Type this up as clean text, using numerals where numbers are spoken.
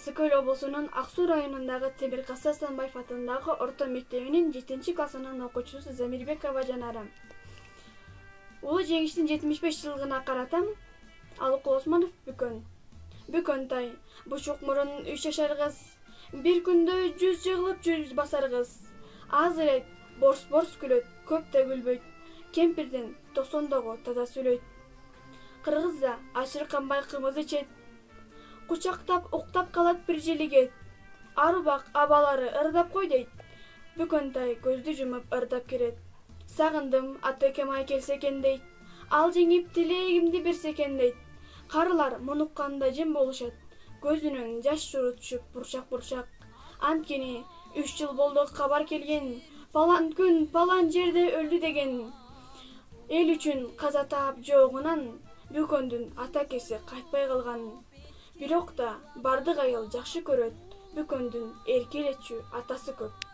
Таасы Көл облусунун Ак Суу районундагы Темиркасы Асанбаев атындагы орто мектебинин 7-классынын окуучусу Замирбекова Жанара. Улуу жеңиштин 75 жылдыгына карата Алыкул Осмонов Бүкөнтай, бучук мурун 3 жашар кыз, бир күндө 100 жыгылып 100 басар кыз. Аз элет, борс күлөт, көп да күлбөйт. Кемпирдин 90догу таза сүйлөйт. Кыргызда ачырканбай кымыз ичет. Кучактап, уктап калат бир желиге. Арубак абалары ырдап кой дейт. Бүкөнтай көздү жумуп ырдап келет. Сагындым, атекем ай келсе экен дейт. Ал жеңип тилегимди берсе экен дейт. Карылар мунукканда жем болушат. Көзүнөн жаш журу түшүп бурчак. Анткени 3 жыл болду кабар келген. Палан күн, палан жерде өлдү деген. Эл үчүн каза таап жоогунан Бүкөндүн атакеси кайтпай калган. Бирок да бардык айыл жакшы көрөт. Бүкөндүн эркелетчү атасы көп.